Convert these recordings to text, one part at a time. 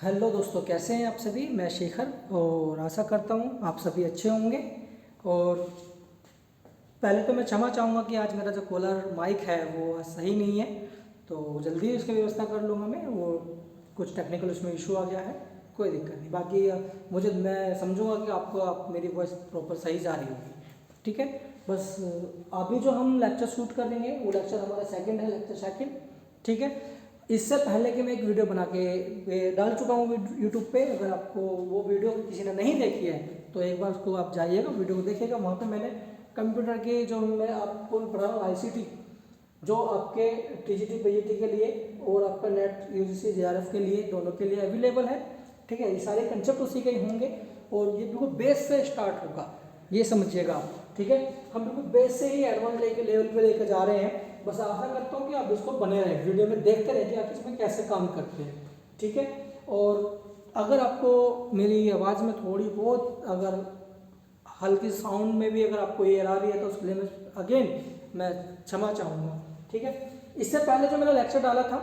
Hello दोस्तों, कैसे हैं आप सभी। मैं शेखर और आशा करता हूँ आप सभी अच्छे होंगे। और पहले तो मैं क्षमा चाहूँगा कि आज मेरा जो कॉलर माइक है वो आज सही नहीं है, तो जल्दी उसकी व्यवस्था कर लूँगा मैं। वो कुछ टेक्निकल उसमें इशू आ गया है, कोई दिक्कत नहीं। बाकी मैं समझूंगा कि आप मेरी वॉइस प्रॉपर सही जा रही होगी, ठीक है। बस अभी जो हम लेक्चर शूट करेंगे वो लेक्चर हमारा सेकंड है, लेक्चर सेकंड, ठीक है। इससे पहले कि मैं एक वीडियो बना के डाल चुका हूँ यूट्यूब पे। अगर आपको वो वीडियो किसी ने नहीं देखी है तो एक बार उसको आप जाइएगा, वीडियो को देखिएगा। वहाँ पे मैंने कंप्यूटर के जो मैं आपको पढ़ा रहा हूँ आईसीटी, जो आपके टीजीटी पीजीटी के लिए और आपका नेट यूजीसी जेआरएफ के लिए, दोनों के लिए अवेलेबल है, ठीक है। ये सारे कंसेप्ट उसी के ही होंगे और ये बिल्कुल बेस से स्टार्ट होगा, ये समझिएगा आप, ठीक है। हम बिल्कुल बेस से ही एडवांस लेवल पे लेकर जा रहे हैं। बस आशा करता हूँ कि आप इसको बने रहें, वीडियो में देखते रहें कि आप इसमें कैसे काम करते हैं, ठीक है। और अगर आपको मेरी आवाज़ में थोड़ी बहुत अगर हल्की साउंड में भी अगर आपको एयर आ रही है तो उसके लिए मैं क्षमा चाहूँगा, ठीक है। इससे पहले जो मैंने लेक्चर डाला था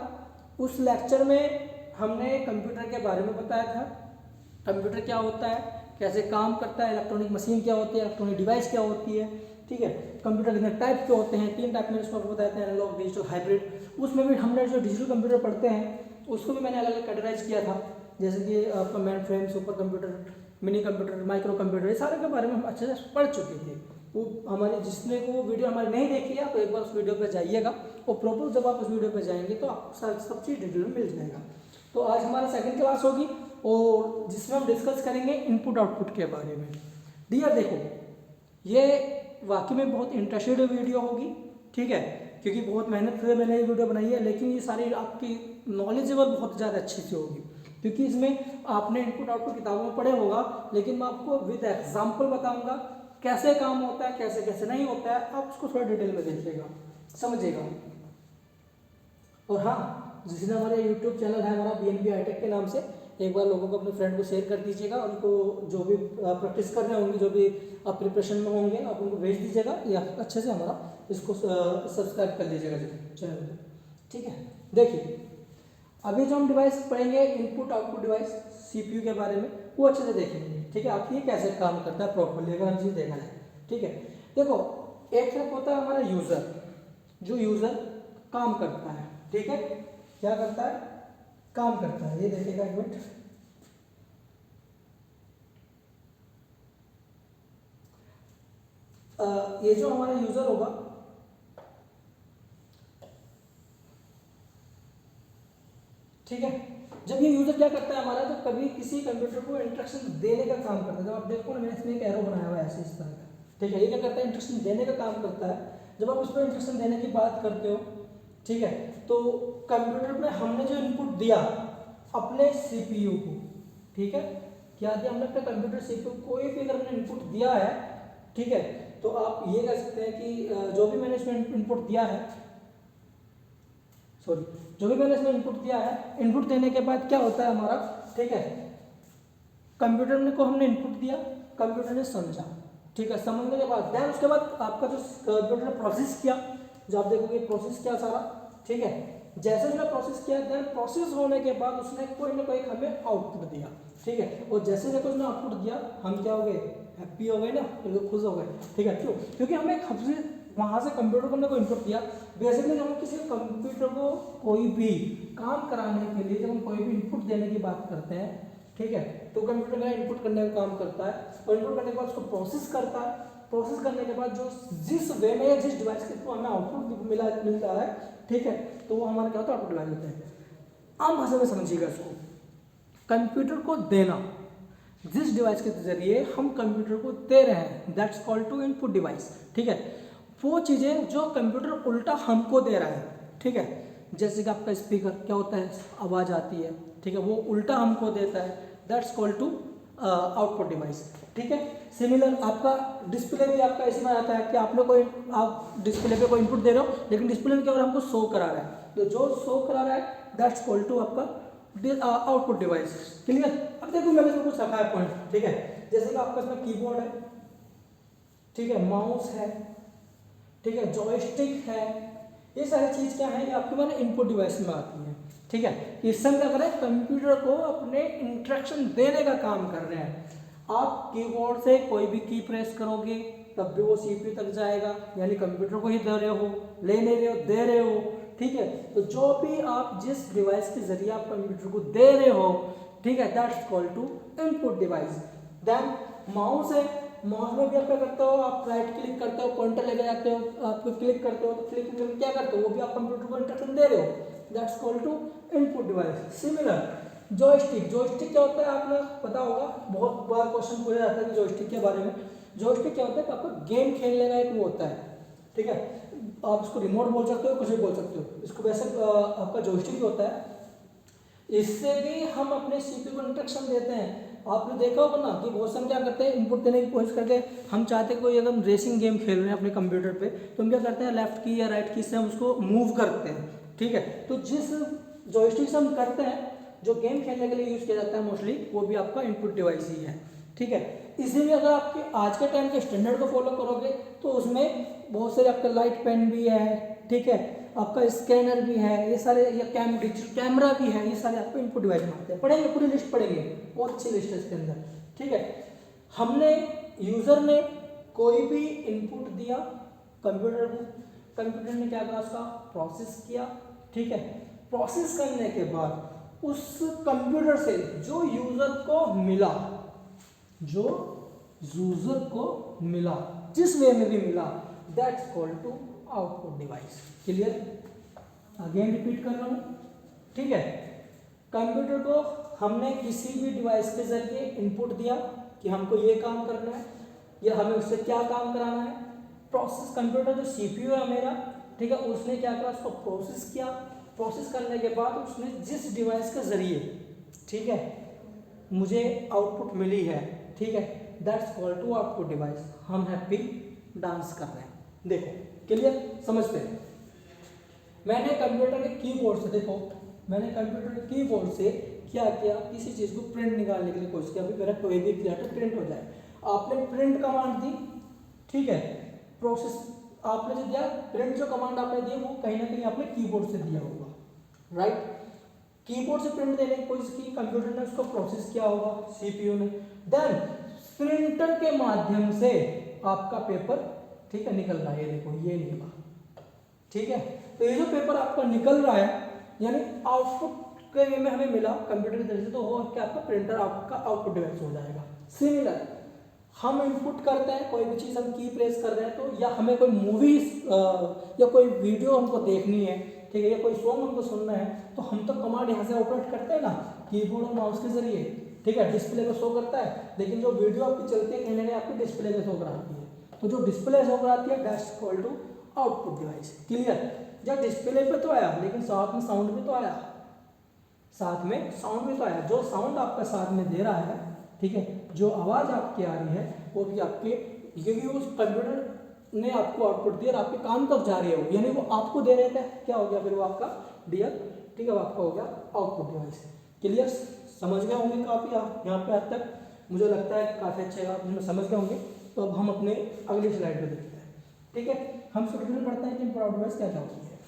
उस लेक्चर में हमने कंप्यूटर के बारे में बताया था, कंप्यूटर क्या होता है, कैसे काम करता है, इलेक्ट्रॉनिक मशीन क्या होती है, इलेक्ट्रॉनिक डिवाइस क्या होती है, ठीक है। कंप्यूटर के टाइप क्या होते हैं, 3 टाइप में इसको आपको बताते हैं, एनालॉग, डिजिटल, हाइब्रिड। उसमें भी हमने जो डिजिटल कंप्यूटर पढ़ते हैं उसको भी मैंने अलग अलग कैटेगराइज किया था, जैसे कि आपका main frame, super computer, mini computer, micro computer, ये सारे के बारे में हम अच्छे से पढ़ चुके थे। वो हमारे जिसने को वो वीडियो हमारी नहीं देखी है तो एक बार उस वीडियो पर जाइएगा और प्रॉपर जब आप उस वीडियो पर जाएंगे तो आपको सब चीज़ डिटेल में मिल जाएगा। तो आज हमारा सेकंड क्लास होगी और जिसमें हम डिस्कस करेंगे इनपुट आउटपुट के बारे में। डियर देखो, ये वाकई में बहुत इंटरेस्टेड वीडियो होगी, ठीक है, क्योंकि बहुत मेहनत से मैंने ये वीडियो बनाई है, लेकिन ये सारी आपकी नॉलेजेबल बहुत ज़्यादा अच्छी सी होगी, क्योंकि इसमें आपने इनपुट आउटपुट किताबों में पढ़े होगा, लेकिन मैं आपको विद एग्जाम्पल बताऊंगा कैसे काम होता है, कैसे कैसे नहीं होता है। आप उसको थोड़ा डिटेल में देखिएगा, समझिएगा। और हाँ, जिसने हमारे यूट्यूब चैनल है हमारा BNB हाईटेक के नाम से, एक बार लोगों को, अपने फ्रेंड को शेयर कर दीजिएगा। उनको जो भी प्रैक्टिस कर रहे होंगे, जो भी प्रिपरेशन में होंगे, आप उनको भेज दीजिएगा या अच्छे से हमारा इसको सब्सक्राइब कर लीजिएगा चैनल को, ठीक है। देखिए, अभी जो हम डिवाइस पढ़ेंगे इनपुट आउटपुट डिवाइस, CPU के बारे में, वो अच्छे से देखेंगे, ठीक है। आप ये कैसे काम करता है प्रॉपरली, अगर हम चीज़ देखा जाए, ठीक है। देखो, एक तरफ होता है हमारा यूज़र, जो यूज़र काम करता है, ठीक है, क्या करता है, काम करता है। ये देखिएगा एक मिनट, ये जो हमारा यूज़र होगा, ठीक है। जब ये यूज़र क्या करता है हमारा, जब कभी किसी कंप्यूटर को इंस्ट्रक्शन देने का काम करता है, जब आप देखो ना, मैंने इसमें एक एरो बनाया हुआ है ऐसे इस तरह का, ठीक है। ये क्या करता है, इंस्ट्रक्शन देने का काम करता है। जब आप उस पर इंस्ट्रक्शन देने की बात करते हो, ठीक है, तो कंप्यूटर में हमने जो इनपुट दिया अपने CPU को, ठीक है, क्या दिया हमने अपने कंप्यूटर CPU को, कोई भी अगर हमने इनपुट दिया है, ठीक है, तो आप ये कह सकते हैं कि जो भी मैंने इसमें इनपुट दिया है, सॉरी, जो भी मैंने इसमें इनपुट दिया है, इनपुट देने के बाद क्या होता है हमारा, ठीक है, कंप्यूटर ने को हमने इनपुट दिया, कंप्यूटर ने समझा, ठीक है। समझने के बाद देन उसके बाद आपका जो कंप्यूटर ने प्रोसेस किया, जो आप देखोगे प्रोसेस किया सारा, ठीक है। जैसे उसने प्रोसेस किया, देन प्रोसेस होने के बाद उसने कोई ना कोई हमें आउटपुट दिया, ठीक है। और जैसे जैसे उसने आउटपुट दिया, हम क्या हो गए, हैप्पी हो गए ना, बिल्कुल खुश हो गए, ठीक है। क्यों? क्योंकि हमें वहाँ से कंप्यूटर को हमने कोई इनपुट दिया। बेसिकली जब हम किसी कंप्यूटर को कोई भी काम कराने के लिए, जब हम कोई भी इनपुट देने की बात करते हैं, ठीक है, तो कंप्यूटर मेरा इनपुट करने का काम करता है और इनपुट करने के बाद उसको प्रोसेस करता है। प्रोसेस करने के बाद जो जिस वे में या जिस डिवाइस के थ्रू हमें आउटपुट मिलता है, ठीक है, तो वो हमारा क्या होता है, आउटपुट डिवाइस होता है। आम भाषा में समझिएगा इसको, कंप्यूटर को देना, जिस डिवाइस के जरिए हम कंप्यूटर को दे रहे हैं, that's called to input device, ठीक है। वो चीज़ें जो कंप्यूटर उल्टा हमको दे रहा है, ठीक है, जैसे कि आपका स्पीकर क्या होता है, आवाज़ आती है, ठीक है, वो उल्टा हमको देता है, that's called to output device, ठीक है। सिमिलर आपका डिस्प्ले भी आपका इसी में आता है कि आपने कोई, आप डिस्प्ले पे कोई इनपुट दे रहे हो, लेकिन डिस्प्ले में क्या हो रहा है, हमको शो करा रहा है, तो जो शो करा रहा है दैट्स कॉल्ड टू आपका आउटपुट डिवाइस, क्लियर। अब देखो मैंने इसमें कुछ रखा है पॉइंट, ठीक है, जैसे कि आपका इसमें कीबोर्ड है, ठीक है, माउस है, ठीक है, जॉयस्टिक है, ये सारी चीज़ क्या है, ये आपके हमारे इनपुट डिवाइस में आती है, ठीक है, इससे हम क्या कर रहे हैं, कंप्यूटर को अपने इंस्ट्रक्शन देने का काम कर रहे हैं। आप कीबोर्ड से कोई भी की प्रेस करोगे तब भी वो सीपीयू तक जाएगा, यानी कंप्यूटर को ही दे रहे हो, ले नहीं रहे हो, दे रहे हो। ठीक है, तो जो भी आप जिस डिवाइस के जरिए आप कंप्यूटर को दे रहे हो, ठीक है, that's called to input device. Then mouse है, माउस में भी आप क्या करते हो, आप राइट क्लिक करते हो, पॉइंटर लेके जाते हो, आप क्लिक करते हो, तो क्लिक करके क्या करते हो, वो भी आप कंप्यूटर को इंस्ट्रक्शन दे रहे हो, that's called to input device. Similar joystick, joystick क्या होता है आपने पता होगा, बहुत बार क्वेश्चन पूछा जाता है कि जॉयस्टिक के बारे में। जॉयस्टिक क्या होता है कि आपका गेम खेलने का एक वो होता है, ठीक है, आप इसको रिमोट बोल सकते हो, कुछ भी बोल सकते हो, इसको वैसे आपका जॉयस्टिक होता है। इससे भी हम अपने सीपीयू को इंस्ट्रक्शन देते हैं। आपने देखा होगा ना कि बहुत से हम क्या करते हैं, इनपुट देने की कोशिश करते हैं। हम चाहते हैं कोई अगर हम रेसिंग गेम खेल रहे हैं अपने कंप्यूटर पे, तो हम क्या करते हैं, लेफ्ट की या राइट की से हम उसको मूव करते हैं। ठीक है, तो जिस जॉयस्टिक से हम करते हैं, जो गेम खेलने के लिए यूज़ किया जाता है मोस्टली, वो भी आपका इनपुट डिवाइस ही है। ठीक है, इसीलिए अगर आपके आज के टाइम के स्टैंडर्ड को फॉलो करोगे तो उसमें बहुत सारे आपका लाइट पेन भी है, ठीक है, आपका स्कैनर भी है, ये सारे, ये कैमरा भी है, ये सारे आपको इनपुट डिवाइस में आते हैं। पढ़ेंगे, पूरी लिस्ट पढ़ेंगे, बहुत अच्छी लिस्ट है इसके अंदर। ठीक है, हमने यूजर ने कोई भी इनपुट दिया कंप्यूटर को, कंप्यूटर ने क्या करा, उसका प्रोसेस किया। ठीक है, प्रोसेस करने के बाद उस कंप्यूटर से जो यूजर को मिला, जो यूजर को मिला, जिस वे में भी मिला, that's called to output device. Clear, again repeat कर रहा हूं। ठीक है, कंप्यूटर को हमने किसी भी डिवाइस के जरिए इनपुट दिया कि हमको ये काम करना है या हमें उससे क्या काम कराना है। प्रोसेस, कंप्यूटर जो सीपीयू है मेरा, ठीक है, उसने क्या करा, उसको प्रोसेस किया। प्रोसेस करने के बाद उसने जिस डिवाइस के जरिए, ठीक है, मुझे आउटपुट मिली है, ठीक है, that's called to output device. हम हैप्पी डांस कर रहे हैं। देखो, क्लियर, समझते हैं। मैंने कंप्यूटर के कीबोर्ड से, देखो, मैंने कंप्यूटर के कीबोर्ड से क्या किया, किसी चीज़ को प्रिंट निकालने के लिए कोशिश किया, मेरा कोई भी लेटर प्रिंट हो जाए। आपने प्रिंट कमांड दी, ठीक है, प्रोसेस आपने जो दिया, प्रिंट जो कमांड आपने दी वो कहीं ना कहीं आपने कीबोर्ड से दिया होगा, राइट। कीबोर्ड से प्रिंट देने की कोशिश की, कंप्यूटर ने उसको प्रोसेस किया होगा, सीपीयू ने, देन प्रिंटर के माध्यम से आपका पेपर, ठीक है, निकल रहा है। ये देखो, ये निकला, ठीक है, तो ये जो पेपर आपका निकल रहा है, यानी आउटपुट के वे में हमें मिला कंप्यूटर की तरफ से, तो वो क्या, आपका प्रिंटर आपका आउटपुट डिवाइस हो जाएगा। सिमिलर, हम इनपुट करते हैं कोई भी चीज़, हम की प्रेस कर रहे हैं, तो या हमें कोई मूवी या कोई वीडियो हमको देखनी है, ठीक है, या कोई सॉन्ग हमको सुनना है, तो हम तो कमांड यहाँ से ऑपरेट करते हैं ना, कीबोर्ड और माउस के जरिए। ठीक है, डिस्प्ले को शो करता है, लेकिन जो वीडियो आपकी चलती है, कहीं ना कहीं आपकी डिस्प्ले में शो कराती है। तो जो डिस्प्ले शो कराती है, that's called to output device. Clear, जब डिस्प्ले पे तो आया, लेकिन साथ में साउंड भी तो आया, साथ में साउंड भी तो आया। जो साउंड आपका साथ में दे रहा है, ठीक है, जो आवाज़ आपकी आ रही है, वो भी आपके, क्योंकि उस कंप्यूटर ने आपको आउटपुट दिया, आपके कान तक जा रहे हो, यानी वो आपको दे रहे थे, क्या हो गया फिर वो आपका डियर, ठीक है, वो आपका हो गया आउटपुट डिवाइस। क्लियर, समझ गए होंगे काफ़ी आप यहाँ पे हद तक, मुझे लगता है काफ़ी अच्छे आप इसमें समझ गए होंगे। तो अब हम अपने अगली स्लाइड पे देखते हैं। ठीक है, हम शुरू पढ़ते हैं कि इनपुट डिवाइस क्या क्या होती है।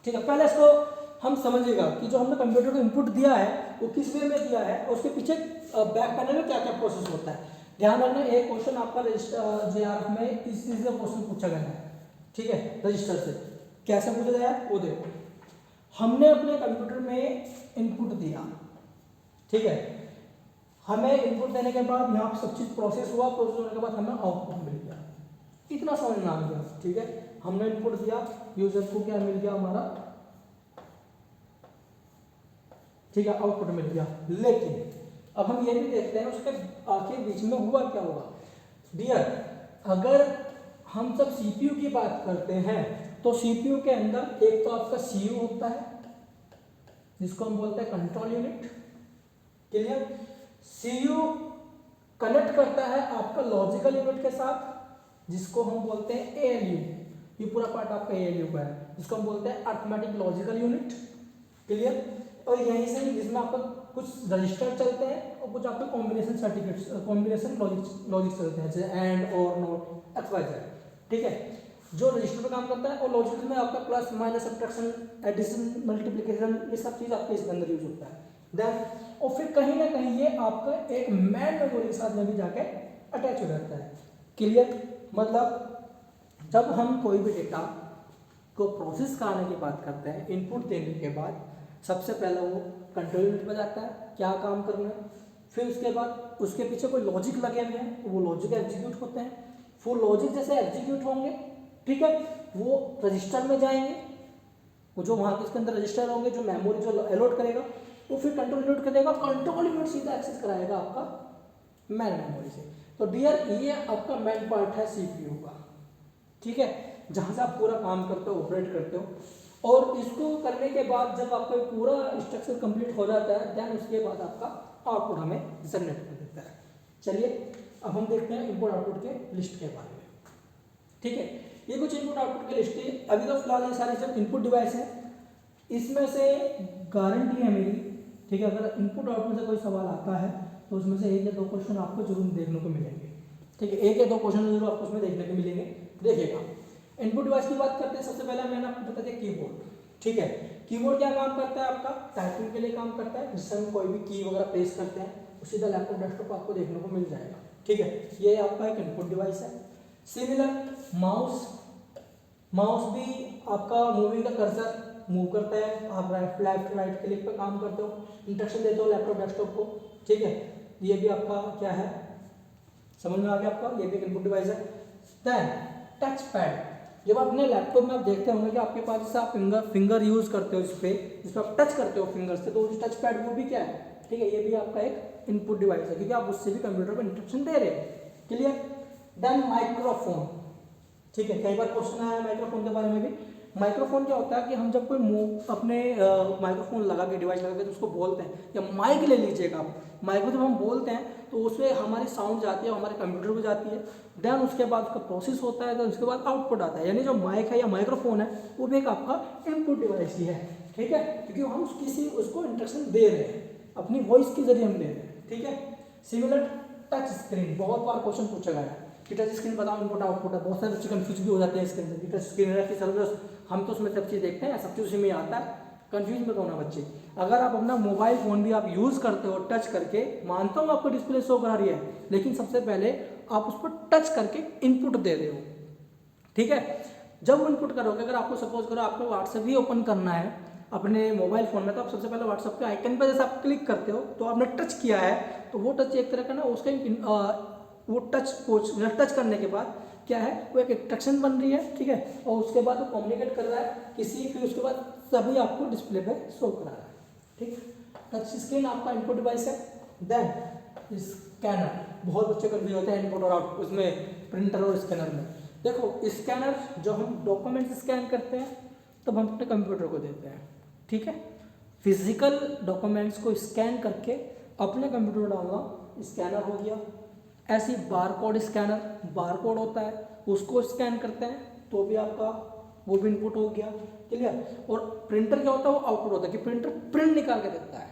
ठीक है, पहले इसको हम समझिएगा कि जो हमने कंप्यूटर को इनपुट दिया है वो किस वे में दिया है, उसके पीछे बैक पैनल में क्या क्या प्रोसेस होता है। ध्यान रखना, एक क्वेश्चन आपका JRF में इस चीज से क्वेश्चन पूछा गया है, ठीक है, रजिस्टर से कैसे पूछा गया है वो देखो। हमने अपने कंप्यूटर में इनपुट दिया, ठीक है, हमें इनपुट देने के बाद यहाँ सब चीज प्रोसेस हुआ, प्रोसेस होने के बाद हमें आउटपुट मिल गया, इतना समझ में आ गया। ठीक है, हमने इनपुट दिया, यूजर को क्या मिल गया हमारा, ठीक है, आउटपुट मिल गया। लेकिन अब हम ये भी देखते हैं उसके आखिर बीच में हुआ क्या होगा। डियर, अगर हम सब सीपीयू की बात करते हैं तो सीपीयू के अंदर एक तो आपका सीयू होता है जिसको हम बोलते हैं control unit. Clear, CU connect करता है आपका लॉजिकल यूनिट के साथ जिसको हम बोलते हैं एएलयू। ये पूरा पार्ट आपका एएलयू का है जिसको हम बोलते हैं अरिथमेटिक लॉजिकल यूनिट। क्लियर, और यहीं से जिसमें आपका कुछ रजिस्टर चलते हैं और कुछ आपके कॉम्बिनेशन सर्टिफिकेट्स, कॉम्बिनेशन लॉजिक चलते हैं, जैसे एंड और नॉट XYZ। ठीक है, जो रजिस्टर पे काम करता है, और लॉजिकल में आपका plus minus subtraction addition multiplication ये सब चीज़ आपके इसके अंदर यूज होता है। देन और फिर कहीं ना कहीं ये आपका एक मैन मेमोरी के साथ में भी जाके अटैच हो जाता है। क्लियर? मतलब जब हम कोई भी डेटा को प्रोसेस कराने की बात करते हैं, इनपुट देने के बाद सबसे पहले वो कंट्रोल यूनिट में जाता है, क्या काम करना है, फिर उसके बाद उसके पीछे कोई लॉजिक लगे हुए हैं, वो लॉजिक एग्जीक्यूट होते हैं, वो लॉजिक जैसे एग्जीक्यूट होंगे, ठीक है, वो रजिस्टर में जाएंगे, वो जो वहाँ के इसके अंदर रजिस्टर होंगे, जो मेमोरी जो अलॉट करेगा वो फिर कंट्रोल यूनिट करेगा, कंट्रोल यूनिट सीधा एक्सेस कराएगा आपका मैन मेमोरी से। तो डियर ये आपका मेन पार्ट है सीपीयू का, ठीक है, जहाँ से आप पूरा काम करते हो, ऑपरेट करते हो, और इसको करने के बाद जब आपका पूरा स्ट्रक्चर कंप्लीट हो जाता है, देन उसके बाद आपका आउटपुट हमें जनरेट कर देता है। चलिए अब हम देखते हैं इनपुट आउटपुट के लिस्ट के बारे में, ठीक है। ये कुछ इनपुट आउटपुट की लिस्ट है। अभी तो फिलहाल ये सारे सब इनपुट डिवाइस है, इसमें से गारंटी है मेरी, ठीक है, अगर इनपुट आउटपुट से कोई सवाल आता है तो उसमें से 1 या 2 क्वेश्चन आपको जरूर देखने को मिलेंगे, ठीक है, 1 या 2 क्वेश्चन जरूर आपको उसमें देखने को मिलेंगे। देखिएगा इनपुट डिवाइस की बात करते हैं, सबसे पहले मैंने आपको बता दिया कीबोर्ड, ठीक है। कीबोर्ड क्या काम करता है आपका? टाइपिंग के लिए काम करता है, जिससे हम कोई भी की वगैरह प्रेस करते हैं वो सीधा लैपटॉप डेस्कटॉप आपको देखने को मिल जाएगा, ठीक है, ये आपका एक इनपुट डिवाइस है। सिमिलर माउस, माउस भी आपका मूविंग का कर्सर मूव करता है, आप लेफ्ट राइट क्लिक पे काम करते हो, इंस्ट्रक्शन देते हो लैपटॉप डेस्कटॉप को, ठीक है, ये भी आपका क्या है, समझ में आ गया आपका, ये भी एक इनपुट डिवाइस है। देन टच पैड, जब आप अपने लैपटॉप में आप देखते होंगे कि आपके पास जैसे आप फिंगर यूज करते हो इस पर आप टच करते हो फिंगर से, तो टच पैड वो भी क्या है, ठीक है, ये भी आपका एक इनपुट डिवाइस है, क्योंकि आप उससे भी कंप्यूटर पर इंस्ट्रक्शन दे रहे हैं। क्लियर? देन माइक्रोफोन, ठीक है, कई बार क्वेश्चन आया है माइक्रोफोन के बारे में भी। माइक्रोफोन क्या होता है कि हम जब कोई अपने माइक्रोफोन लगा के डिवाइस लगा के तो उसको बोलते हैं, या माइक ले लीजिएगा आप, माइक में जब हम बोलते हैं तो उसमें हमारी साउंड जाती है, हमारे कंप्यूटर में जाती है, देन उसके बाद उसका प्रोसेस होता है, तो उसके बाद आउटपुट आता है, यानी जो माइक है या माइक्रोफोन है वो भी एक आपका इनपुट डिवाइस ही है, ठीक है, क्योंकि हम किसी उसको इंस्ट्रक्शन दे रहे हैं, अपनी वॉइस के जरिए हम दे रहे हैं, ठीक है। सिमिलर टच स्क्रीन, बहुत बार क्वेश्चन पूछा गया है कि टच स्क्रीन बताओ इनपुट आउटपुट है, बहुत सारे बच्चे कंफ्यूज भी हो जाते हैं इसके अंदर कि टच स्क्रीन है कि सर्विस, हम तो उसमें सब चीज़ देखते हैं, सब चीज़ उसी में आता है, कंफ्यूज मत होना बच्चे। अगर आप अपना मोबाइल फ़ोन भी आप यूज़ करते हो टच करके, मानता हूँ आपको डिस्प्ले शो करा रही है, लेकिन सबसे पहले आप उस पर टच करके इनपुट दे रहे हो, ठीक है। जब इनपुट करोगे, अगर आपको सपोज करो आपको व्हाट्सएप ही ओपन करना है अपने मोबाइल फ़ोन में, तो आप सबसे पहले व्हाट्सएप के आइकन पर जैसे आप क्लिक करते हो तो आपने टच किया है, तो वो टच एक तरह का ना उसका वो टच करने के बाद क्या है, वो एक इंस्ट्रक्शन बन रही है, ठीक है, और उसके बाद वो कम्युनिकेट कर रहा है किसी, फिर उसके बाद सभी आपको डिस्प्ले पे शो करा रहा है, ठीक। टच स्क्रीन आपका इनपुट डिवाइस है। देन स्कैनर, बहुत बच्चे कंफ्यूज होते हैं इनपुट और आउटपुट, उसमें प्रिंटर और स्कैनर में। देखो स्कैनर, जो हम डॉक्यूमेंट स्कैन करते हैं तब हम अपने कंप्यूटर को देते हैं, ठीक है, फिजिकल डॉक्यूमेंट्स को स्कैन करके अपने कंप्यूटर डालना स्कैनर हो गया। ऐसी बारकोड स्कैनर, बारकोड होता है उसको स्कैन करते हैं तो भी आपका वो भी इनपुट हो गया, क्लियर। और प्रिंटर क्या होता है, वो आउटपुट होता है कि प्रिंटर प्रिंट निकाल के देता है,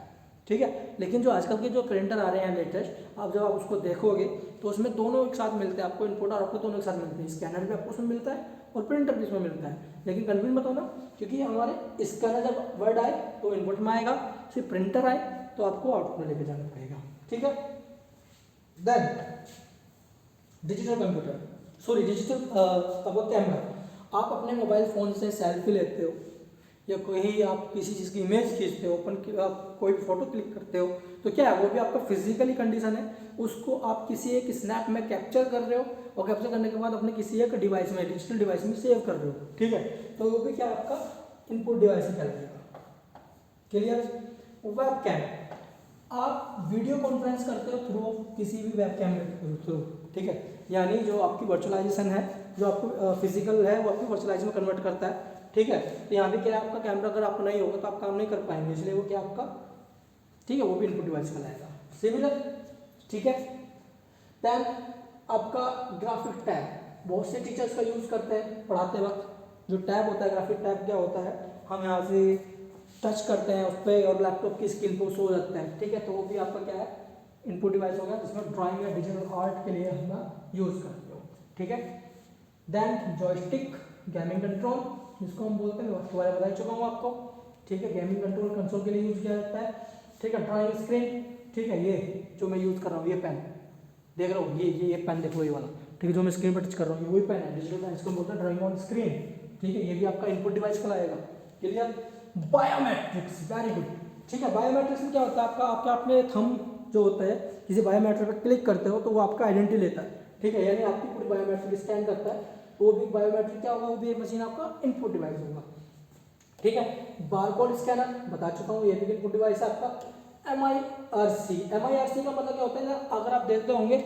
ठीक है। लेकिन जो आजकल के जो प्रिंटर आ रहे हैं लेटेस्ट, आप जब आप उसको देखोगे तो उसमें दोनों एक साथ मिलते हैं, आपको इनपुट और आउटपुट दोनों एक साथ मिलते हैं, स्कैनर भी आपको उसमें मिलता है और प्रिंटर भी इसमें मिलता है। लेकिन कन्फ्यूज मत होना, क्योंकि हमारे स्कैनर जब वर्ड आए तो इनपुट में आएगा, फिर प्रिंटर आए तो आपको आउटपुट में लेके जाना पड़ेगा, ठीक है। Then digital computer, sorry digital आपका कैमरा, आप अपने मोबाइल फ़ोन से सेल्फी लेते हो या कोई आप किसी चीज़ की इमेज खींचते हो, आप कोई भी फोटो क्लिक करते हो, तो क्या है वो भी आपका फिजिकली कंडीशन है, उसको आप किसी एक स्नैप में कैप्चर कर रहे हो और कैप्चर करने के बाद अपने किसी एक डिवाइस में, डिजिटल डिवाइस में सेव कर रहे हो, ठीक है, तो वो भी क्या आपका इनपुट डिवाइस ही कहलाएगा, क्लियर। वेब कैम, आप वीडियो कॉन्फ्रेंस करते हो थ्रू किसी भी वेब कैमरे के थ्रू, ठीक है, यानी जो आपकी वर्चुअलाइजेशन है, जो आपको फिजिकल है वो आपकी वर्चुअलाइजेशन में कन्वर्ट करता है, ठीक है। तो यहाँ पे क्या है, आपका कैमरा अगर आपको नहीं होगा तो आप काम नहीं कर पाएंगे, इसलिए वो क्या आपका, ठीक है, वो भी इनपुट डिवाइस कहलाएगा। सिमिलर, ठीक है। देन आपका ग्राफिक टैब, बहुत से टीचर्स का यूज़ करते हैं पढ़ाते वक्त, जो टैब होता है, ग्राफिक टैब क्या होता है, हम यहाँ से टच करते हैं उस पर और लैपटॉप की स्क्रीन पर शो हो जाता है, ठीक है, तो वो भी आपका क्या है इनपुट डिवाइस होगा, जिसमें ड्राइंग या डिजिटल आर्ट के लिए हम यूज़ करते हो, ठीक है। देन जॉयस्टिक, गेमिंग कंट्रोल जिसको हम बोलते हैं, उसके बारे में बता चुका हूँ आपको, ठीक है। गेमिंग कंट्रोल कंसोल के लिए यूज किया जाता है, ठीक है। ड्राइंग स्क्रीन, ठीक है, ये जो मैं यूज कर रहा हूँ, ये पेन देख रहा हूँ, ये पेन देखो, ये वाला, ठीक है, जो मैं स्क्रीन पर टच कर रहा हूँ, ये वही पेन है, डिजिटल पेन, इसको बोलते हैं ड्राइंग ऑन स्क्रीन, ठीक है। ये भी आपका इनपुट डिवाइस कहलाएगा, क्लियर। बायोमेट्रिक्स, वेरी गुड, ठीक है। बायोमेट्रिक्स में क्या होता है, आपका अपने थंब जो होता है, किसी बायोमेट्रिक पर क्लिक करते हो तो वो आपका आइडेंटिटी लेता है, ठीक है, यानी आपकी पूरी बायोमेट्रिक स्कैन करता है, तो वो भी बायोमेट्रिक क्या होगा, वो भी एक मशीन आपका इनपुट डिवाइस होगा, ठीक है। बारकोड स्कैनर बता चुका हूँ, ये भी इनपुट डिवाइस है आपका। MIRC, MIRC का मतलब क्या होता है ना, अगर आप देखते होंगे,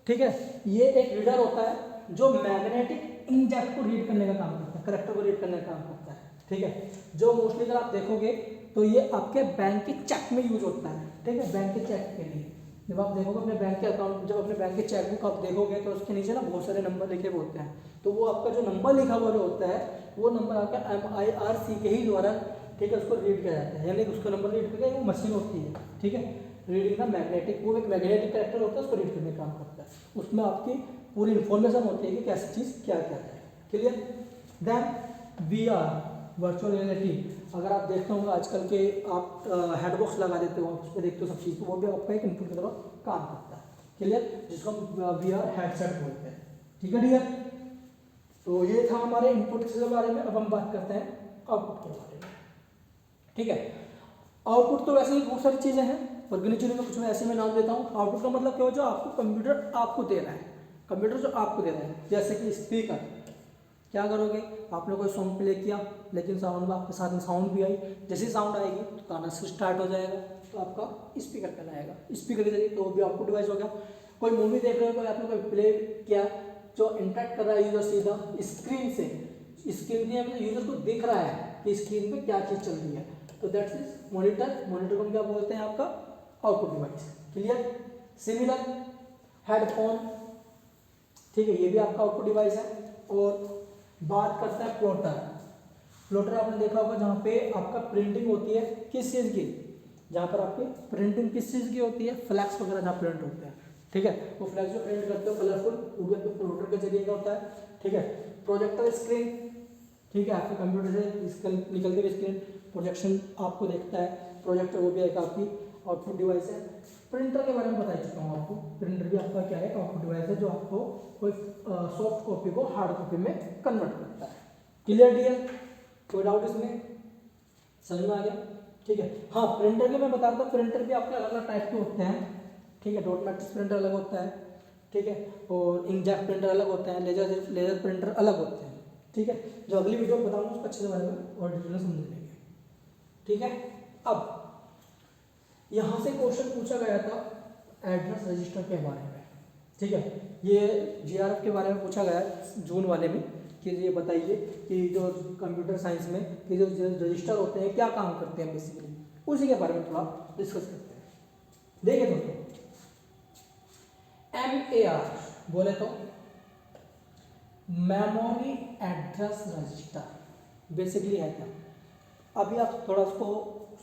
ठीक है, ये एक रीडर होता है जो मैग्नेटिक इंकजेट को रीड करने का काम करता है, करेक्टर को रीड करने का काम करता है, ठीक है। जो मोस्टली अगर आप देखोगे तो ये आपके बैंक के चेक में यूज होता है, ठीक है, बैंक के चेक के लिए। जब आप देखोगे अपने बैंक के अकाउंट, जब अपने बैंक के चेकबुक आप देखोगे तो उसके नीचे ना बहुत सारे नंबर लिखे हुए होते हैं, तो वो आपका जो नंबर लिखा हुआ जो होता है, वो नंबर आपका MIRC के ही द्वारा, ठीक है, उसको रीड किया जाता है, यानी उसको नंबर रीड करके वो मशीन होती है, ठीक है, रीडिंग का मैग्नेटिक, वो एक मैग्नेटिक कैरेक्टर होता है, उसको रीड करने का काम करता है, उसमें आपकी पूरी इन्फॉर्मेशन होती है कि कैसी चीज़ क्या क्या है, clear. Then VR, virtual reality, अगर आप देखते होंगे आजकल के आप हेडबॉक्स लगा देते हो, उस पर देखते हो सब चीज़, तो वो भी आपका एक इनपुट की तरह काम करता है, क्लियर, जिसको हम VR हेडसेट बोलते हैं, ठीक है डियर। तो ये था हमारे इनपुट के बारे में। अब हम बात करते हैं आउटपुट के बारे में, ठीक है। आउटपुट तो वैसे ही बहुत सारी चीज़ें हैं, पर गिनी चुनी में कुछ मैं ऐसे में नाम देता हूँ। आउटपुट का मतलब क्या हो, जो आपको कंप्यूटर आपको दे रहा है, कंप्यूटर जो आपको दे रहा है, जैसे कि स्पीकर, क्या करोगे, आपने कोई सॉन्ग प्ले किया, लेकिन साउंड में आपके साथ में साउंड भी आई, जैसे साउंड आएगी तो गाना स्टार्ट हो जाएगा, तो आपका स्पीकर कहलाएगा, स्पीकर के जरिए, तो वो भी आउटपुट डिवाइस हो गया। कोई मूवी देख रहे हो, कोई आपने कोई प्ले किया, जो इंटरेक्ट कर रहा है यूजर सीधा स्क्रीन से, स्क्रीन के यूजर को दिख रहा है कि स्क्रीन पे क्या चीज़ चल रही है, तो दैट्स इज मॉनिटर, मॉनिटर को हम क्या बोलते हैं, आपका output device, clear. Similar headphone, ठीक है, ये भी आपका आउटपुट डिवाइस है। और बात करता है प्लॉटर, प्लॉटर आपने देखा होगा जहाँ पे आपका प्रिंटिंग होती है, किस चीज़ की, जहाँ पर आपकी प्रिंटिंग किस चीज़ की होती है, फ्लैक्स वगैरह जहाँ प्रिंट होते हैं, ठीक है, वो फ्लैक्स जो प्रिंट करते हो कलरफुल, वो भी आपके प्लॉटर के जरिए का होता है, ठीक है। प्रोजेक्टर स्क्रीन, ठीक है, आपके कंप्यूटर से निकलते हुए स्क्रीन प्रोजेक्शन आपको देखता है, प्रोजेक्टर वो भी एक आपकी आउटपुट डिवाइस है। प्रिंटर के बारे में बता चुका हूँ आपको, प्रिंटर भी आपका क्या है, आउटपुट डिवाइस है, जो आपको कोई सॉफ्ट कॉपी को हार्ड कॉपी में कन्वर्ट करता है, क्लियर डियर, कोई डाउट इसमें, समझ में आ गया, ठीक है। हाँ, प्रिंटर के मैं बता रहा था, प्रिंटर भी आपके अलग अलग टाइप के होते हैं, ठीक है, डॉट मैट्रिक्स प्रिंटर अलग होता है, ठीक है, और इंकजेट प्रिंटर अलग होते हैं, लेजर प्रिंटर अलग होते हैं, ठीक है। जो अगली वीडियो में बताऊंगा उसको अच्छे से बारे में और डिटेल में समझ लेंगे, ठीक है। अब यहाँ से क्वेश्चन पूछा गया था एड्रेस रजिस्टर के बारे में, ठीक है, ये GRF के बारे में पूछा गया जून वाले में, कि ये बताइए कि जो कंप्यूटर साइंस में कि जो रजिस्टर होते हैं क्या काम करते हैं बेसिकली, उसी के बारे में थोड़ा डिस्कस करते हैं। देखिए दोस्तों, MAR बोले तो मेमोरी एड्रेस रजिस्टर बेसिकली है क्या, अभी आप थोड़ा उसको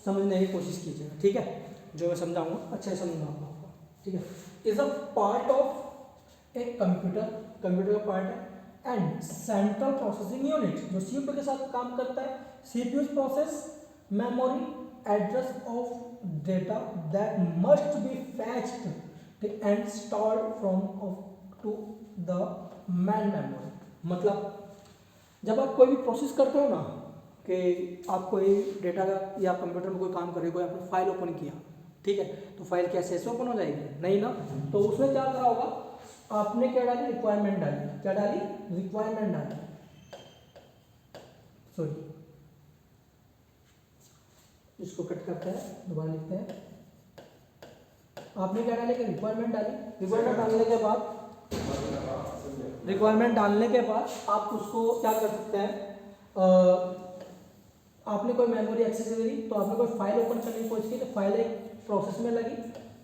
समझने की कोशिश कीजिएगा, ठीक है, जो मैं समझाऊंगा अच्छे से समझना आपको, ठीक है। Is a part of a computer, computer का पार्ट है, एंड सेंट्रल प्रोसेसिंग यूनिट, जो CPU के साथ काम करता है, CPU process memory address of data that must be fetched and stored from to the main memory. मतलब जब आप कोई भी प्रोसेस करते हो ना, कि आप कोई डेटा का या कंप्यूटर में कोई काम करे, कोई आपने फाइल ओपन किया, ठीक है, तो फाइल कैसे ऐसे ओपन हो जाएगी, नहीं ना, तो उसमें क्या करा होगा, आपने क्या डाली, रिक्वायरमेंट डाली, क्या डाली, रिक्वायरमेंट डाली, सॉरी इसको कट करते हैं, दोबारा लिखते हैं, आपने क्या डाली, रिक्वायरमेंट डाली, रिक्वायरमेंट डालने के बाद आप उसको क्या कर सकते हैं, आपने कोई मेमोरी एक्सेस करी, तो आपने कोई फाइल ओपन करने की कोशिश की, तो फाइल एक प्रोसेस में लगी,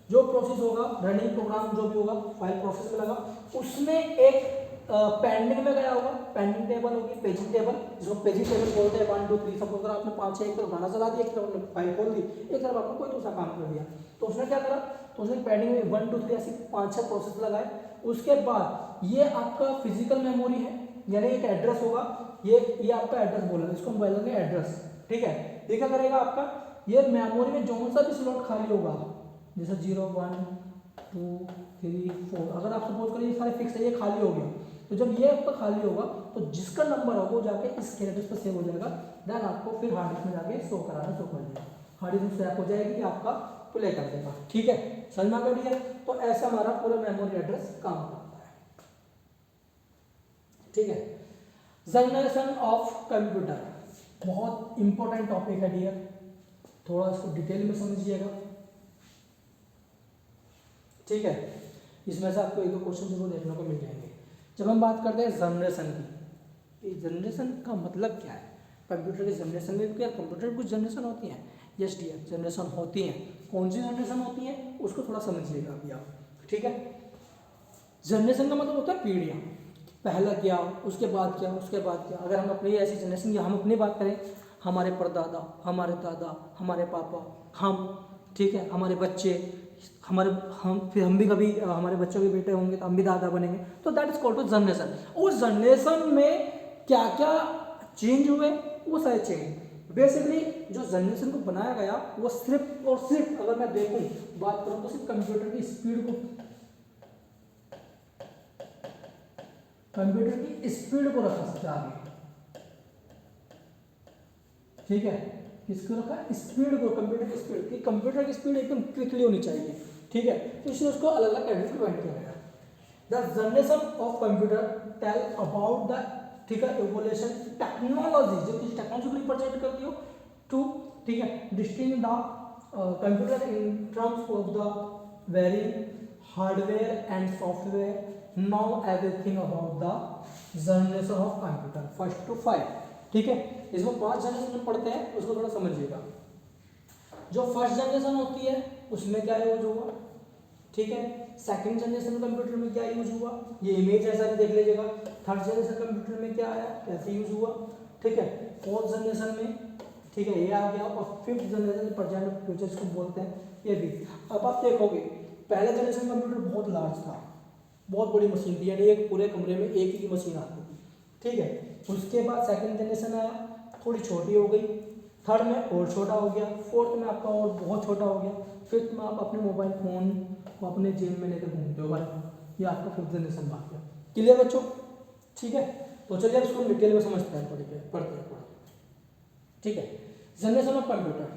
जो प्रोसेस होगा रनिंग प्रोग्राम जो भी होगा फाइल प्रोसेस में लगा, उसमें एक पेंडिंग में गया होगा, पेंडिंग टेबल होगी, पेजिंग टेबल, जिसको पेजिंग टेबल बोलते हैं, 1 2 3। सपोज अगर आपने 5 6 एक तरफ गाना चला दिया, एक तरफ आपने फाइल खोल दी, एक तरफ आपने कोई दूसरा काम कर दिया, तो उसने क्या करा, तो उसने पेंडिंग में 1 2 3 ऐसी 5 6 प्रोसेस लगाए। उसके बाद ये आपका फिजिकल मेमोरी है, यानी एक एड्रेस होगा, ये आपका एड्रेस बोला, इसको हम बोलेंगे एड्रेस, ठीक है। ये क्या करेगा आपका, ये मेमोरी में जो सा भी स्लॉट खाली होगा, जैसे 0 1 2 3 4, अगर आप सपोज करें ये सारे फिक्स है, ये खाली हो गया, तो जब ये आपका खाली होगा तो जिसका नंबर होगा वो जाके इस कैरेक्टर्स पर सेव हो जाएगा, देन आपको फिर हार्ड डिस्क में जाके शो कर देगा, हार्ड डिस्क में स्वैप हो जाएगी, आपका प्ले कर देगा, ठीक है। समझ में आ गया। तो ऐसा हमारा पूरा मेमोरी एड्रेस काम करता है, ठीक है। जनरेशन ऑफ कंप्यूटर बहुत इंपॉर्टेंट टॉपिक है डियर, थोड़ा इसको डिटेल में समझिएगा, ठीक है। इसमें से आपको एक दो क्वेश्चन जरूर देखने को मिल जाएंगे। जब हम बात करते हैं जनरेशन की, जनरेशन का मतलब क्या है कंप्यूटर के जनरेशन में, क्या कंप्यूटर कुछ जनरेशन होती हैं, यस डियर जनरेशन होती हैं। कौन सी जनरेशन होती है उसको थोड़ा समझिएगा अभी आप, ठीक है। जनरेशन का मतलब होता है पीढ़ियाँ, पहला क्या, उसके बाद क्या, उसके बाद क्या। अगर हम अपनी ऐसी जनरेशन की हम अपनी बात करें, हमारे परदादा, हमारे दादा, हमारे पापा, हम, ठीक है, हमारे बच्चे, फिर हम भी कभी हमारे बच्चों के बेटे होंगे तो हम भी दादा बनेंगे, तो that is called to generation. उस जनरेशन में क्या क्या चेंज हुए, वो सारे चेंज बेसिकली जो जनरेशन को बनाया गया वो सिर्फ और सिर्फ, अगर मैं देखूं बात करूं तो सिर्फ कंप्यूटर की स्पीड को, कंप्यूटर की स्पीड को रखा सकता है आगे, ठीक है। किसको रखा, स्पीड को, कंप्यूटर की स्पीड, कि कंप्यूटर की स्पीड एकदम क्विकली होनी चाहिए, ठीक है। तो इसलिए उसको अलग अलग कैटेगरी में डिवाइड किया गया। The generation of computer tell about the, ठीक है, एवोल्यूशन टेक्नोलॉजी, जो किसी टेक्नोलॉजी को रिप्रेजेंट करती हो, टू, ठीक है, distinguish the computer in terms of the very hardware and software, now everything about the generation of computer first to 5, ठीक है। इसमें 5 जनरेशन पढ़ते हैं, उसको थोड़ा समझिएगा। जो फर्स्ट जनरेशन होती है उसमें क्या यूज हुआ, ठीक है। सेकंड जनरेशन कंप्यूटर में क्या यूज हुआ, ये इमेज ऐसा भी देख लीजिएगा। थर्ड जनरेशन कंप्यूटर में क्या आया, कैसे यूज हुआ, ठीक है। फोर्थ जनरेशन में, ठीक है, ये आ गया। और फिफ्थ जनरेशन प्रेजेंट फ्यूचर को बोलते हैं, ये भी। अब आप देखोगे पहले जनरेशन कंप्यूटर बहुत लार्ज था, बहुत बड़ी मशीन थी, यानी एक पूरे कमरे में एक ही मशीन आती थी, ठीक है। उसके बाद सेकंड जनरेशन आया, थोड़ी छोटी हो गई, थर्ड में और छोटा हो गया, फोर्थ में आपका और बहुत छोटा हो गया, फिफ्थ में आप अपने मोबाइल फ़ोन को अपने जेब में लेकर घूमते हो भाई, ये आपका फिफ्थ जनरेशन बात है। क्लियर बच्चों, ठीक है। तो चलिए अब इसको डिटेल में समझते हैं, पढ़ते हैं थोड़ा, ठीक है। जनरेशन ऑफ कंप्यूटर,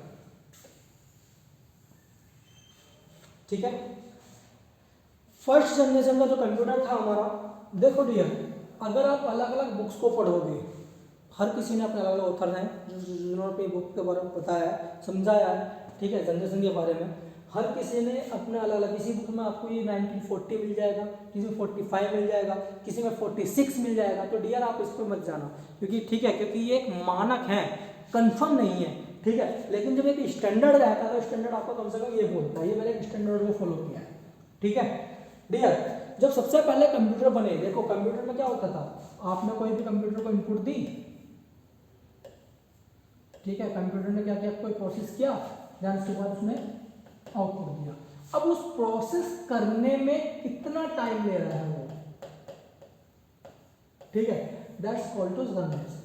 ठीक है। फर्स्ट जनरेशन का जो कंप्यूटर था हमारा, देखो डियर, अगर आप अलग अलग बुक्स को पढ़ोगे, हर किसी ने अपने अलग अलग ऑथर हैं जिन्होंने अपनी बुक के बारे में बताया है, समझाया है, ठीक है, जनरेशन के बारे में। हर किसी ने अपने अलग अलग, किसी बुक में आपको ये 1940 मिल जाएगा, किसी में 45 मिल जाएगा, किसी में 46 मिल जाएगा। तो डियर आप इस पर मत जाना, क्योंकि ठीक है, क्योंकि ये एक मानक है, कंफर्म नहीं है, ठीक है। लेकिन जब एक स्टैंडर्ड रहता है तो स्टैंडर्ड आपको कम से कम ये बोलता है, ये मैंने एक स्टैंडर्ड को फॉलो किया है, ठीक है डियर। जब सबसे पहले कंप्यूटर बने, देखो कंप्यूटर में क्या होता था, आपने कोई भी कंप्यूटर को इनपुट दी, ठीक है, कंप्यूटर ने क्या किया, कोई प्रोसेस किया, देन उसके बाद उसने आउटपुट दिया। अब उस प्रोसेस करने में कितना टाइम ले रहा है वो, ठीक है, दैट्स कॉल्ड टू जनरेशन,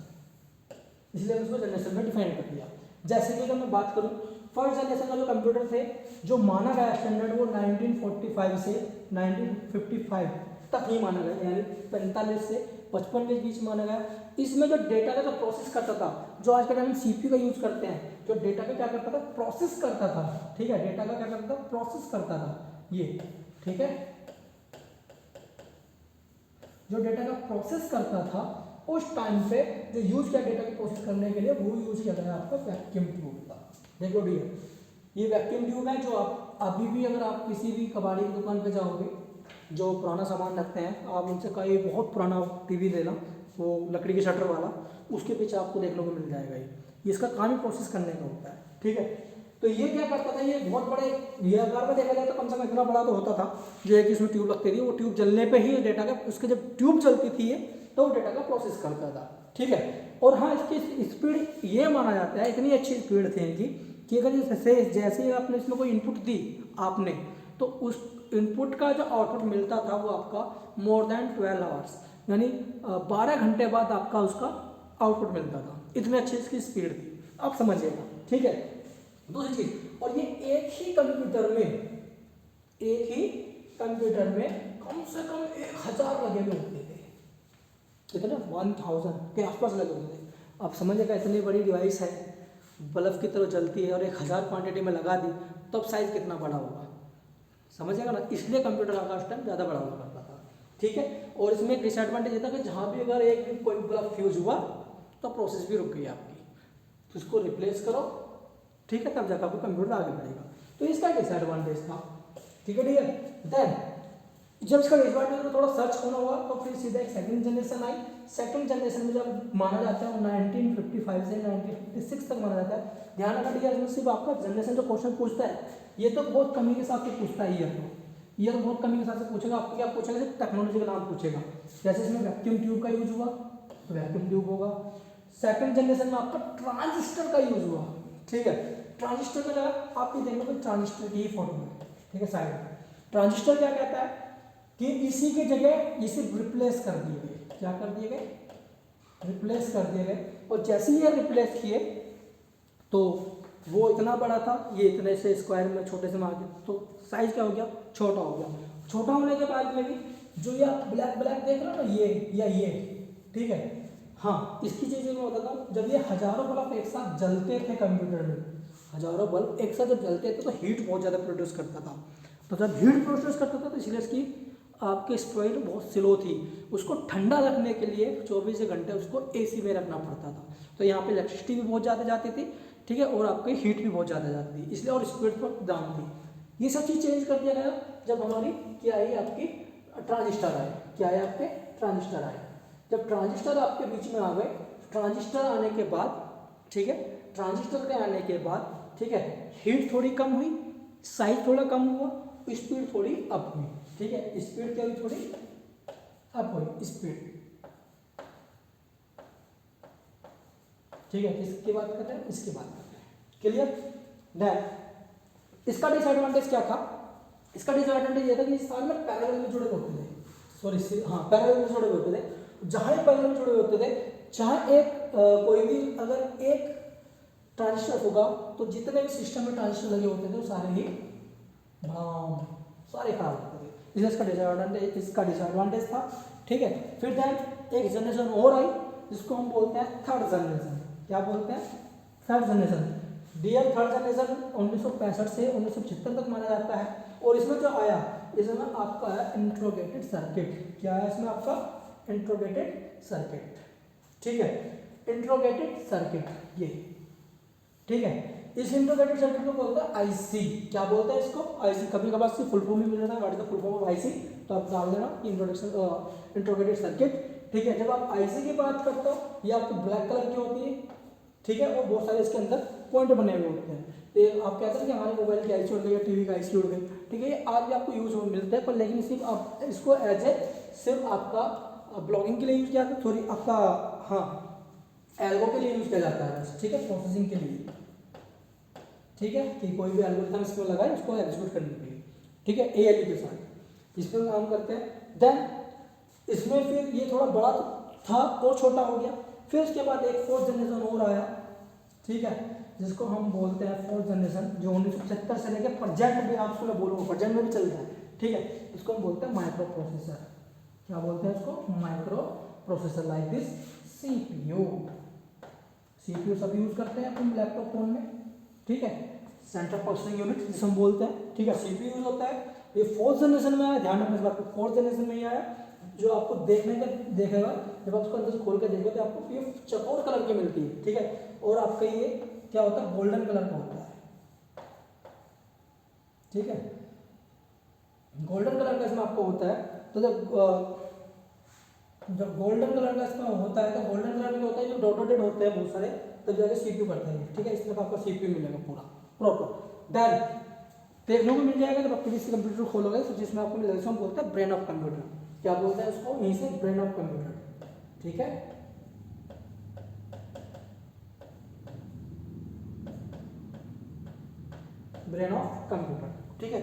इसलिए उसको जनरेशन में डिफाइन कर दिया। जैसे कि अगर मैं बात करूं, फर्स्ट जनरेशन का जो कंप्यूटर थे, जो माना गया स्टैंडर्ड, वो 1945 से 1955 तक ही माना गया, यानी 45 से 55 के बीच माना गया। इसमें जो डेटा का जो प्रोसेस करता था, जो आज के टाइम में सीपीयू का यूज करते हैं, जो डेटा का क्या करता था, प्रोसेस करता था, ठीक है, डेटा का क्या करता था, प्रोसेस करता था ये, ठीक है। जो डेटा का प्रोसेस करता था उस टाइम पे जो यूज किया डेटा की प्रोसेस करने के लिए, वो यूज किया गया आपका वैक्यूम ट्यूब था। देखो डियर, ये वैक्यूम ट्यूब है, जो आप अभी भी अगर आप किसी भी कबाड़ी की दुकान पे जाओगे, जो पुराना सामान रखते हैं, आप उनसे कहीं बहुत पुराना टीवी लेना, वो लकड़ी के शटर वाला, उसके पीछे आपको देखने को मिल जाएगा। ये इसका काम ही प्रोसेस करने का होता है, ठीक है। तो ये क्या करता था, ये बहुत बड़े, ये आकार में देखा जाए तो कम से कम इतना बड़ा तो होता था, जो है कि इसमें ट्यूब लगती थी, वो ट्यूब जलने पे ही डेटा का, उसके जब ट्यूब चलती थी तो डेटा का प्रोसेस करता था, ठीक है। और हाँ, इसकी स्पीड ये माना जाता है, इतनी अच्छी स्पीड थी इनकी कि अगर जैसे ही आपने इसमें कोई इनपुट दी आपने, तो उस इनपुट का जो आउटपुट मिलता था वो आपका मोर देन 12 आवर्स, यानी 12 घंटे बाद आपका उसका आउटपुट मिलता था, इतनी अच्छी इसकी स्पीड थी। आप समझिएगा, ठीक है। दूसरी चीज, और ये एक ही कंप्यूटर में कम से कम 1000 लगे हुए होते थे, कितने 1000 के आसपास लगे होते थे। आप समझिएगा इतनी बड़ी डिवाइस है, बल्ब की तरह जलती है और 1000 क्वांटिटी में लगा दी, तब साइज कितना बड़ा होगा, समझिएगा ना। इसलिए कंप्यूटर का टाइम ज़्यादा बड़ा हुआ करता था, ठीक है। और इसमें एक डिसएडवांटेज ये था कि जहाँ भी अगर एक भी कोई बल्ब फ्यूज हुआ तो प्रोसेस भी रुक गई आपकी, तो इसको रिप्लेस करो, ठीक है, तब जाकर आपको कंप्यूटर आगे बढ़ेगा। तो इसका डिसएडवांटेज था, ठीक है। देन जब इसका डिसएडवांटेज में थोड़ा सर्च होना हुआ तो फिर सीधा एक सेकंड जनरेशन आई। सेकंड जनरेशन में जब माना जाता है 1955 से 1956 तक माना जाता है। ध्यान रखना डियर, इसमें सिर्फ आपका जनरेशन जो क्वेश्चन पूछता है ये तो बहुत कमी के साथ से पूछता है, ये तो बहुत कमी के साथ से पूछेगा। आपको क्या पूछेगा, सिर्फ टेक्नोलॉजी का नाम पूछेगा। जैसे इसमें वैक्यूम ट्यूब का यूज हुआ तो वैक्यूम ट्यूब होगा। सेकंड जनरेशन में आपका ट्रांजिस्टर का यूज हुआ, ठीक है। ट्रांजिस्टर का जगह आप ये देखो कि ट्रांजिस्टर की फोटो है, ठीक है, साइड में। ट्रांजिस्टर क्या कहता है कि इसी की जगह इसे रिप्लेस कर दिए गए, क्या कर दिए गए, रिप्लेस कर दिए गए। और जैसे ही ये रिप्लेस किए तो वो इतना बड़ा था, ये इतने से स्क्वायर में छोटे से मार दिया तो साइज क्या हो गया, छोटा हो गया। छोटा होने के बाद में भी जो ये आप ब्लैक ब्लैक देख रहे हो ना, ये या ये, ठीक है, हाँ, इसकी चीज़ें मैं बताता हूँ। जब ये हजारों बल्ब एक साथ जलते थे कंप्यूटर में, हजारों बल्ब एक साथ जब जलते थे तो हीट बहुत ज़्यादा प्रोड्यूस करता था। तो जब हीट प्रोड्यूस करता था तो इसलिए इसकी आपकी स्पीड बहुत स्लो थी। उसको ठंडा रखने के लिए 24 घंटे उसको एसी में रखना पड़ता था। तो यहाँ पे इलेक्ट्रिसिटी भी बहुत ज़्यादा जाती थी, ठीक है, और आपकी हीट भी बहुत ज़्यादा जाती थी, इसलिए और स्पीड पर डाउन थी। ये सब चीज़ चेंज कर दिया गया जब हमारी क्या आई, आपकी ट्रांजिस्टर आए। क्या है, आपके ट्रांजिस्टर आए। जब ट्रांजिस्टर आपके बीच में आ गए, ट्रांजिस्टर आने के बाद, ठीक है, ट्रांजिस्टर के आने के बाद, ठीक है, हीट थोड़ी कम हुई, साइज थोड़ा कम हुआ, स्पीड थोड़ी अप हुई, ठीक है। स्पीड क्या हुई, थोड़ी अप हुई स्पीड, ठीक है। किसकी बात कर रहे हैं, इसकी बात कर रहे हैं, क्लियर। देन इसका डिसएडवांटेज क्या था, इसका डिसएडवांटेज ये था कि इस साल में पैरेलल में जुड़े होते थे, सॉरी हाँ, पैरेलल में जुड़े होते थे। जहाँ पैरेलल में जुड़े होते थे, जहाँ एक कोई भी अगर एक ट्रांजिस्टर होगा तो जितने भी सिस्टम में ट्रांजिस्टर लगे होते थे वो सारे ही सारे खराब होते थे, इसलिए इसका डिसएडवांटेज था, ठीक है। फिर देन एक जनरेशन और आई जिसको हम बोलते हैं थर्ड जनरेशन। क्या बोलते हैं, third generation. Dear third generation 1965 से 1975 तक माना जाता है। और इसमें जो आया, इसमें आपका है इंट्रोगेटेड सर्किट। क्या है इसमें आपका, इंट्रोगेटेड सर्किट, ठीक है, इंट्रोगेटेड सर्किट ये, ठीक है। इस इंट्रोगेटेड सर्किट को बोलते हैं आईसी। क्या बोलते हैं इसको, आईसी। कभी कभार से फुल फॉर्म भी मिल जाता है, what is the full form of IC, तो आप डाल देना इंट्रोगेटेड सर्किट, ठीक है। जब आप आईसी की बात करते हो, ये आपकी ब्लैक कलर की होती है, ठीक है, और बहुत सारे इसके अंदर पॉइंट बने हुए होते हैं। तो आप कहते हैं कि हमारे मोबाइल की आईसी उड़ गई या टीवी की आईसी उड़ गई, ठीक है, ये आज भी आपको यूज मिलते हैं, पर लेकिन सिर्फ आप इसको एज ए सिर्फ आपका ब्लॉगिंग के लिए यूज किया जाता है, सॉरी आपका, हाँ, एल्गो के लिए यूज किया जाता है, ठीक है, प्रोसेसिंग के लिए, ठीक है, कि कोई भी एल्गोरिथम इसमें लगाए उसको एग्जीक्यूट करने के लिए, ठीक है, एएलयू के साथ इस पर काम करते हैं। देन इसमें फिर ये थोड़ा बड़ा था और छोटा हो गया। फिर उसके बाद एक फोर्थ जनरेशन और आया, ठीक है, जिसको हम बोलते हैं फोर्थ जनरेशन, जो 1975 से लेकर प्रेजेंट में, आप उसको मैं बोलूँगा प्रेजेंट में भी चल रहा है, ठीक है। इसको हम बोलते हैं माइक्रो प्रोसेसर। क्या बोलते हैं इसको, micro processor, like this CPU. CPU सब यूज करते हैं अपन लैपटॉप फोन में, ठीक है, सेंट्रल प्रोसेसिंग यूनिट जिसे हम बोलते हैं, ठीक है, सीपीयू यूज होता है। ये फोर्थ जनरेशन में आया, ध्यान रखना इस बात को, फोर्थ जनरेशन में ही आया, जो आपको देखने का देखेगा, जब आप उसको अंदर से खोल कर देखोगे तो आपको ये चकोर कलर की मिलती है, ठीक है, और आपका ये क्या होता है, गोल्डन कलर का होता है, ठीक है, गोल्डन कलर का इसमें आपको होता है। तो जब गोल्डन कलर का इसमें होता है, तो गोल्डन कलर में होता है, जो डॉटेड होते हैं बहुत सारे, तब जाके सीपीयू करता है, ठीक है। इस तरह का आपका सीपीयू मिलेगा पूरा प्रॉपर। देन देखने को मिल जाएगा जब आप किसी कंप्यूटर खोलोगे तो जिसमें आपको मिलेगा, इसको हम बोलते हैं ब्रेन ऑफ कंप्यूटर। क्या बोलते हैं उसको, यहीं से ब्रेन ऑफ कंप्यूटर, ठीक है, ब्रेन ऑफ कंप्यूटर, ठीक है,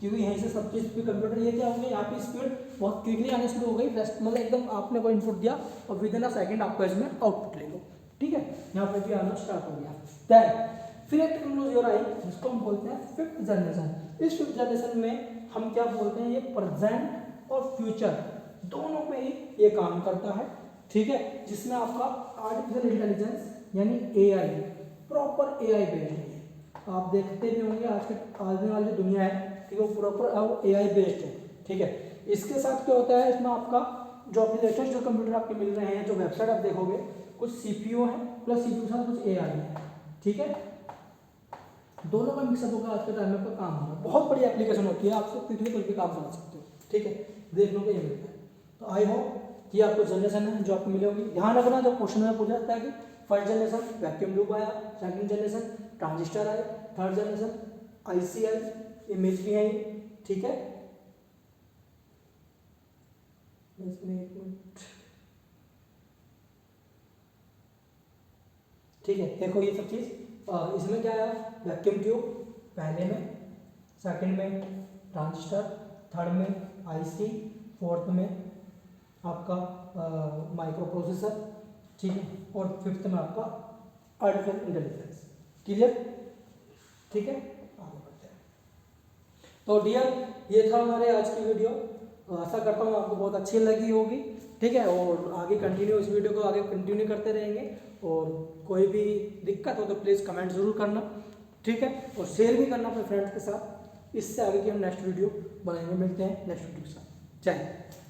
क्योंकि यहीं से सब चीज भी कंप्यूटर, ये क्या होंगे, यहाँ पे स्पीड बहुत क्विकली आने शुरू हो गई, रेस्ट मतलब एकदम आपने कोई इनपुट दिया और विद इन अ सेकंड आपको इसमें आउटपुट ले लो, ठीक है। यहाँ पे भी आना स्टार्ट हो गया। दैन फिर एक टेक्नोलॉजी और आई जिसको हम बोलते हैं फिफ्थ जनरेशन। इस फिफ्थ जनरेशन में हम क्या बोलते हैं, ये प्रेजेंट और फ्यूचर दोनों पे ही ये काम करता है, ठीक है। जिसमें आपका आर्टिफिशियल इंटेलिजेंस यानी एआई, प्रॉपर एआई बेस्ड है। आप देखते भी होंगे आज के आने वाली जो दुनिया है, ठीक है, वो प्रॉपर एआई बेस्ड है, ठीक है। इसके साथ क्या होता है, इसमें आपका जो अपने लेटेस्ट जो कंप्यूटर आपके मिल रहे हैं, जो वेबसाइट आप देखोगे, कुछ सीपीयू है प्लस सीपीयू के साथ कुछ एआई है, ठीक है। दोनों का मिक्सअप होगा आज के टाइम में काम होगा। बहुत बड़ी एप्लीकेशन होती है, आप सब कुछ भी काम करा सकते हो, ठीक है। देखने को ये मिलता है। तो आई होप कि आपको जनरेशन है जो आपको मिली होगी। ध्यान रखना जो क्वेश्चन में पूछा जाता है कि फर्स्ट जनरेशन वैक्यूम ट्यूब आया, सेकंड जनरेशन ट्रांजिस्टर आए, थर्ड जनरेशन आईसीएल इमेज भी है, ठीक है। ठीक है, देखो ये सब चीज इसमें क्या आया, वैक्यूम ट्यूब पहले में, सेकंड में ट्रांजिस्टर, थर्ड में आईसी, फोर्थ में आपका माइक्रो प्रोसेसर, ठीक है, और फिफ्थ में आपका आर्टिफिशियल इंटेलिजेंस। क्लियर, ठीक है, आगे बढ़ते हैं। तो डियर ये था हमारे आज की वीडियो, आशा करता हूँ आपको बहुत अच्छी लगी होगी, ठीक है। और आगे कंटिन्यू इस वीडियो को आगे कंटिन्यू करते रहेंगे, और कोई भी दिक्कत हो तो प्लीज़ कमेंट ज़रूर करना, ठीक है, और शेयर भी करना अपने फ्रेंड्स के साथ। इससे आगे की हम नेक्स्ट वीडियो बनाएंगे, मिलते हैं नेक्स्ट वीडियो के साथ। जय हिंद।